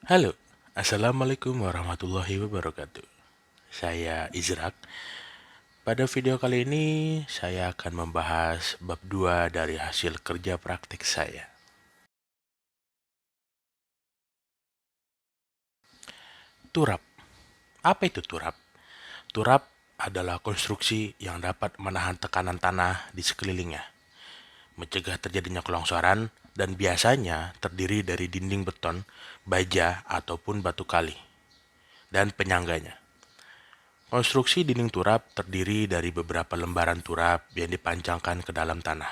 Halo, Assalamualaikum warahmatullahi wabarakatuh. Saya Izrak. Pada video kali ini, saya akan membahas bab 2 dari hasil kerja praktik saya. Turap. Apa itu turap? Turap adalah konstruksi yang dapat menahan tekanan tanah di sekelilingnya, mencegah terjadinya kelongsoran, dan biasanya terdiri dari dinding beton, baja, ataupun batu kali, dan penyangganya. Konstruksi dinding turap terdiri dari beberapa lembaran turap yang dipancangkan ke dalam tanah,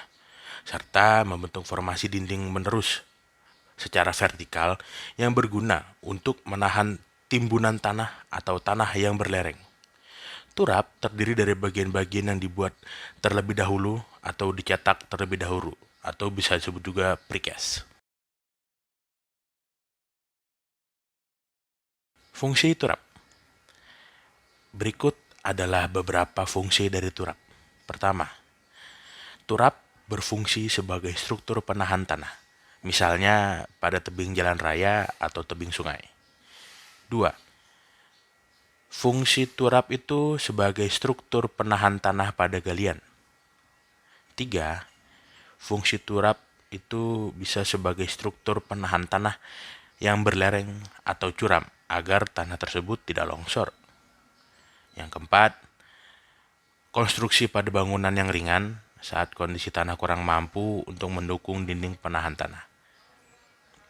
serta membentuk formasi dinding menerus secara vertikal yang berguna untuk menahan timbunan tanah atau tanah yang berlereng. Turap terdiri dari bagian-bagian yang dibuat terlebih dahulu atau dicetak terlebih dahulu, atau bisa disebut juga precast. Fungsi turap. Berikut adalah beberapa fungsi dari turap. Pertama, turap berfungsi sebagai struktur penahan tanah, misalnya pada tebing jalan raya atau tebing sungai. 2. Fungsi turap itu sebagai struktur penahan tanah pada galian. 3. Fungsi turap itu bisa sebagai struktur penahan tanah yang berlereng atau curam agar tanah tersebut tidak longsor. Yang keempat, konstruksi pada bangunan yang ringan saat kondisi tanah kurang mampu untuk mendukung dinding penahan tanah.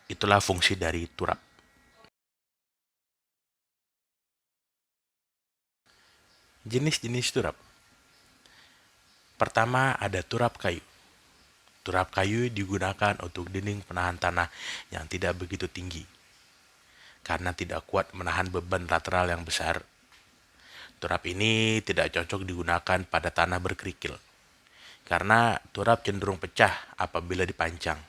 Itulah fungsi dari turap. Jenis-jenis turap. Pertama, ada turap kayu. Turap kayu digunakan untuk dinding penahan tanah yang tidak begitu tinggi, karena tidak kuat menahan beban lateral yang besar. Turap ini tidak cocok digunakan pada tanah berkerikil, karena turap cenderung pecah apabila dipancang.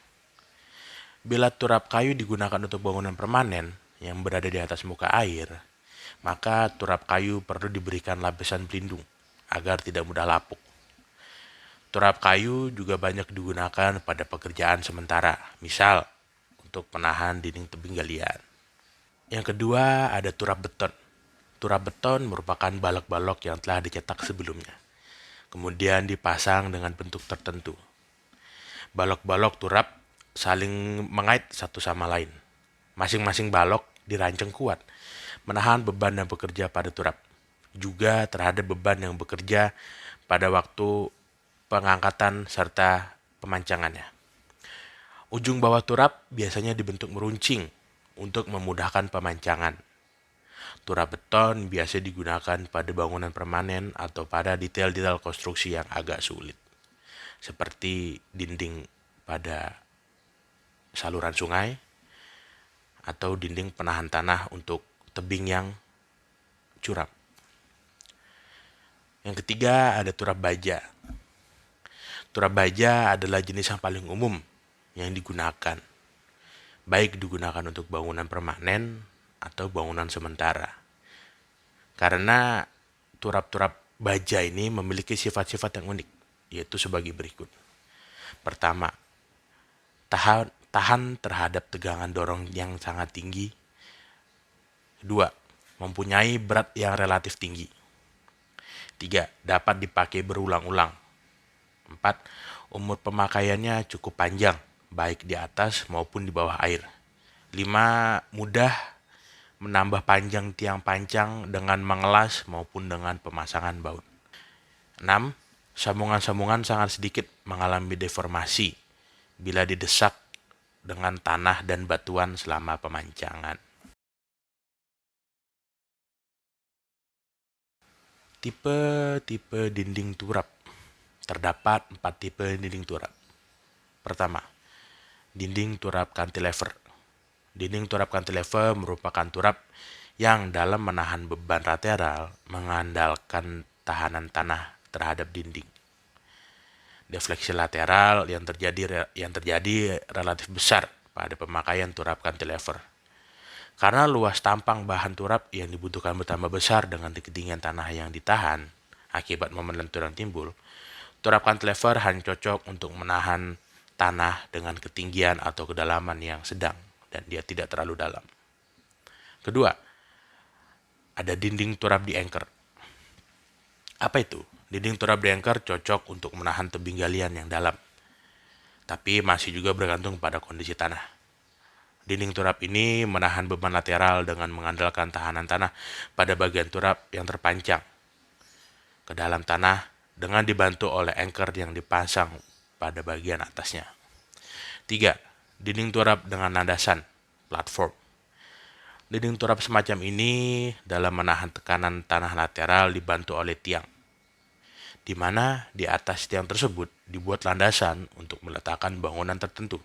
Bila turap kayu digunakan untuk bangunan permanen yang berada di atas muka air, maka turap kayu perlu diberikan lapisan pelindung agar tidak mudah lapuk. Turap kayu juga banyak digunakan pada pekerjaan sementara, misal untuk penahan dinding tebing galian. Yang kedua, ada turap beton. Turap beton merupakan balok-balok yang telah dicetak sebelumnya, kemudian dipasang dengan bentuk tertentu. Balok-balok turap saling mengait satu sama lain. Masing-masing balok dirancang kuat, menahan beban yang bekerja pada turap, juga terhadap beban yang bekerja pada waktu pengangkatan serta pemancangannya. Ujung bawah turap biasanya dibentuk meruncing untuk memudahkan pemancangan. Turap beton biasa digunakan pada bangunan permanen atau pada detail-detail konstruksi yang agak sulit, seperti dinding pada saluran sungai atau dinding penahan tanah untuk tebing yang curam. Yang ketiga, ada turap baja. Turap baja adalah jenis yang paling umum yang digunakan, baik digunakan untuk bangunan permanen atau bangunan sementara. Karena turap-turap baja ini memiliki sifat-sifat yang unik, yaitu sebagai berikut. Pertama, tahan terhadap tegangan dorong yang sangat tinggi. 2. Mempunyai berat yang relatif tinggi. 3. Dapat dipakai berulang-ulang. 4. Umur pemakaiannya cukup panjang, baik di atas maupun di bawah air. 5. Mudah menambah panjang tiang pancang dengan mengelas maupun dengan pemasangan baut. 6. Sambungan-sambungan sangat sedikit mengalami deformasi bila didesak dengan tanah dan batuan selama pemancangan. Tipe-tipe dinding turap. Terdapat 4 tipe dinding turap. Pertama, dinding turap cantilever. Dinding turap cantilever merupakan turap yang dalam menahan beban lateral mengandalkan tahanan tanah terhadap dinding. Defleksi lateral yang terjadi relatif besar pada pemakaian turap cantilever. Karena luas tampang bahan turap yang dibutuhkan bertambah besar dengan ketinggian tanah yang ditahan akibat momen lentur yang timbul, turap cantilever hanya cocok untuk menahan tanah dengan ketinggian atau kedalaman yang sedang dan dia tidak terlalu dalam. Kedua, ada dinding turap di anchor. Apa itu? Dinding turap di anchor cocok untuk menahan tebing galian yang dalam, tapi masih juga bergantung pada kondisi tanah. Dinding turap ini menahan beban lateral dengan mengandalkan tahanan tanah pada bagian turap yang terpancang ke dalam tanah dengan dibantu oleh anchor yang dipasang pada bagian atasnya. 3. Dinding turap dengan landasan, platform. Dinding turap semacam ini dalam menahan tekanan tanah lateral dibantu oleh tiang, di mana di atas tiang tersebut dibuat landasan untuk meletakkan bangunan tertentu.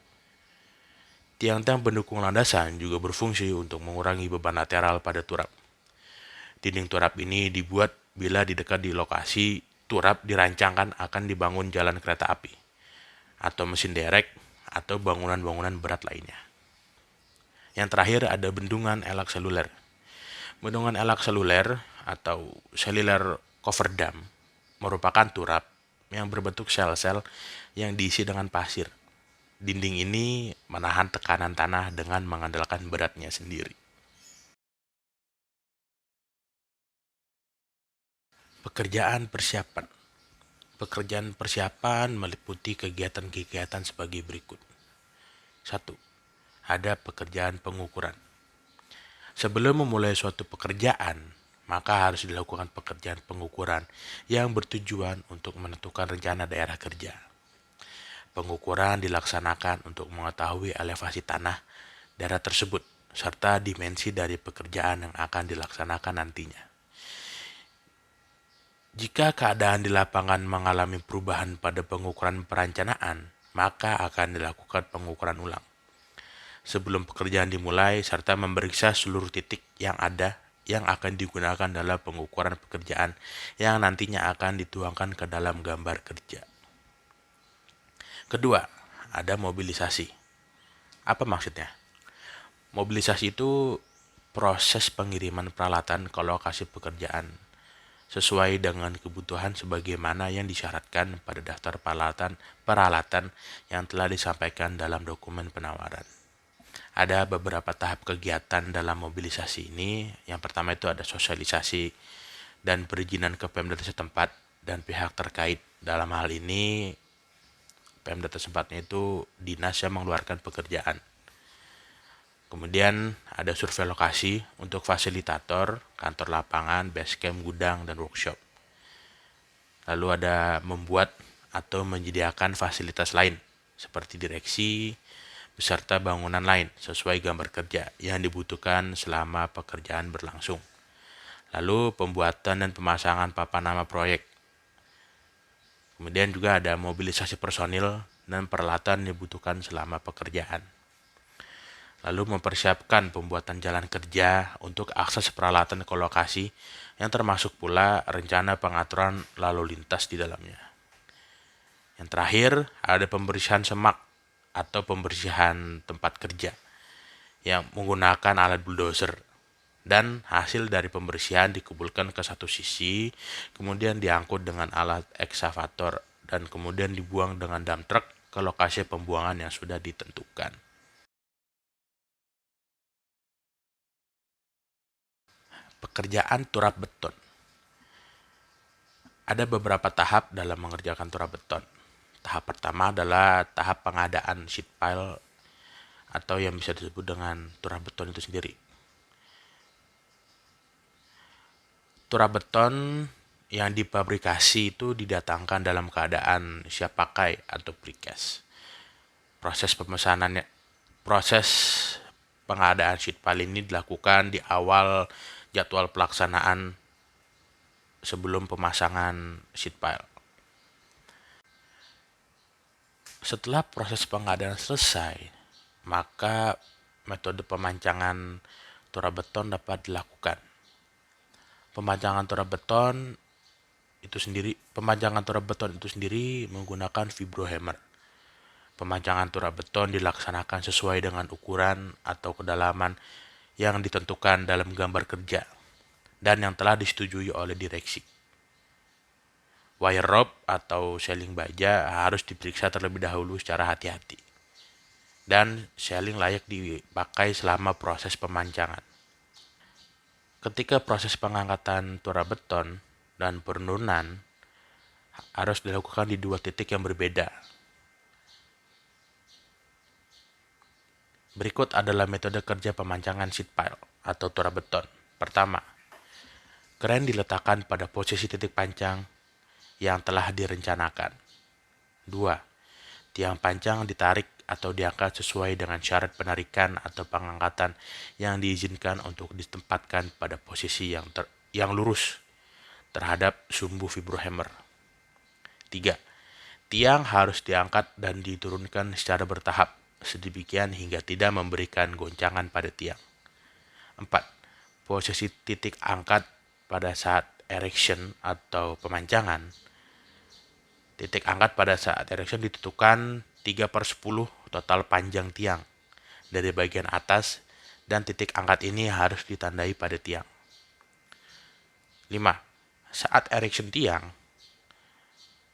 Tiang-tiang pendukung landasan juga berfungsi untuk mengurangi beban lateral pada turap. Dinding turap ini dibuat bila di dekat di lokasi turap dirancangkan akan dibangun jalan kereta api, atau mesin derek, atau bangunan-bangunan berat lainnya. Yang terakhir ada bendungan elak seluler. Bendungan elak seluler atau cellular cover dam merupakan turap yang berbentuk sel-sel yang diisi dengan pasir. Dinding ini menahan tekanan tanah dengan mengandalkan beratnya sendiri. Pekerjaan persiapan. Pekerjaan persiapan meliputi kegiatan-kegiatan sebagai berikut. 1. Ada pekerjaan pengukuran. Sebelum memulai suatu pekerjaan, maka harus dilakukan pekerjaan pengukuran yang bertujuan untuk menentukan rencana daerah kerja. Pengukuran dilaksanakan untuk mengetahui elevasi tanah daerah tersebut serta dimensi dari pekerjaan yang akan dilaksanakan nantinya. Jika keadaan di lapangan mengalami perubahan pada pengukuran perencanaan, maka akan dilakukan pengukuran ulang sebelum pekerjaan dimulai serta memeriksa seluruh titik yang ada yang akan digunakan dalam pengukuran pekerjaan yang nantinya akan dituangkan ke dalam gambar kerja. Kedua, ada mobilisasi. Apa maksudnya? Mobilisasi itu proses pengiriman peralatan ke lokasi pekerjaan sesuai dengan kebutuhan sebagaimana yang disyaratkan pada daftar peralatan yang telah disampaikan dalam dokumen penawaran. Ada beberapa tahap kegiatan dalam mobilisasi ini. Yang pertama itu ada sosialisasi dan perizinan ke Pemda setempat dan pihak terkait. Dalam hal ini Pemda tempatnya itu dinas yang mengeluarkan pekerjaan. Kemudian ada survei lokasi untuk fasilitator, kantor lapangan, base camp, gudang, dan workshop. Lalu ada membuat atau menyediakan fasilitas lain seperti direksi, beserta bangunan lain sesuai gambar kerja yang dibutuhkan selama pekerjaan berlangsung. Lalu pembuatan dan pemasangan papan nama proyek. Kemudian juga ada mobilisasi personil dan peralatan yang dibutuhkan selama pekerjaan. Lalu mempersiapkan pembuatan jalan kerja untuk akses peralatan ke lokasi yang termasuk pula rencana pengaturan lalu lintas di dalamnya. Yang terakhir ada pembersihan semak atau pembersihan tempat kerja yang menggunakan alat bulldozer. Dan hasil dari pembersihan dikumpulkan ke satu sisi, kemudian diangkut dengan alat ekskavator, dan kemudian dibuang dengan dump truck ke lokasi pembuangan yang sudah ditentukan. Pekerjaan turap beton. Ada beberapa tahap dalam mengerjakan turap beton. Tahap pertama adalah tahap pengadaan sheet pile atau yang bisa disebut dengan turap beton itu sendiri. Turap beton yang dipabrikasi itu didatangkan dalam keadaan siap pakai atau precast. Proses pengadaan sheet pile ini dilakukan di awal jadwal pelaksanaan sebelum pemasangan sheet pile. Setelah proses pengadaan selesai, maka metode pemancangan turap beton dapat dilakukan. Pemancangan turap beton itu sendiri menggunakan vibrohammer. Pemancangan turap beton dilaksanakan sesuai dengan ukuran atau kedalaman yang ditentukan dalam gambar kerja dan yang telah disetujui oleh direksi. Wire rope atau seling baja harus diperiksa terlebih dahulu secara hati-hati. Dan seling layak dipakai selama proses pemancangan. Ketika proses pengangkatan turap beton dan penurunan harus dilakukan di dua titik yang berbeda. Berikut adalah metode kerja pemancangan sheet pile atau turap beton. Pertama, kren diletakkan pada posisi titik pancang yang telah direncanakan. 2. Tiang pancang ditarik atau diangkat sesuai dengan syarat penarikan atau pengangkatan yang diizinkan untuk ditempatkan pada posisi yang lurus terhadap sumbu vibrohammer. 3. Tiang harus diangkat dan diturunkan secara bertahap, sedemikian hingga tidak memberikan goncangan pada tiang. 4. Posisi titik angkat pada saat erection atau pemancangan. Titik angkat pada saat erection ditentukan 3/10 total panjang tiang dari bagian atas dan titik angkat ini harus ditandai pada tiang. 5. Saat erection tiang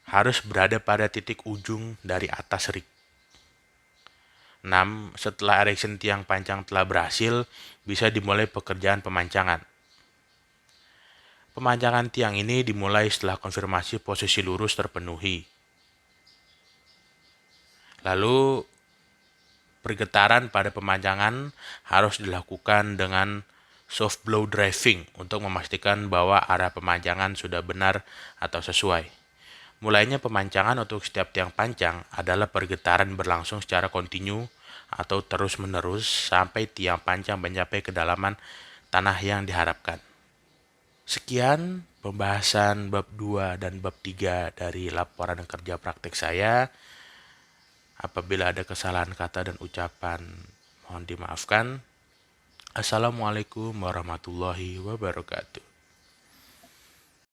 harus berada pada titik ujung dari atas rig. 6. Setelah erection tiang pancang telah berhasil, bisa dimulai pekerjaan pemancangan. Pemancangan tiang ini dimulai setelah konfirmasi posisi lurus terpenuhi. Lalu, pergetaran pada pemancangan harus dilakukan dengan soft blow driving untuk memastikan bahwa arah pemancangan sudah benar atau sesuai. Mulainya pemancangan untuk setiap tiang pancang adalah pergetaran berlangsung secara kontinu atau terus-menerus sampai tiang pancang mencapai kedalaman tanah yang diharapkan. Sekian pembahasan bab 2 dan bab 3 dari laporan kerja praktek saya. Apabila ada kesalahan kata dan ucapan, mohon dimaafkan. Assalamualaikum warahmatullahi wabarakatuh.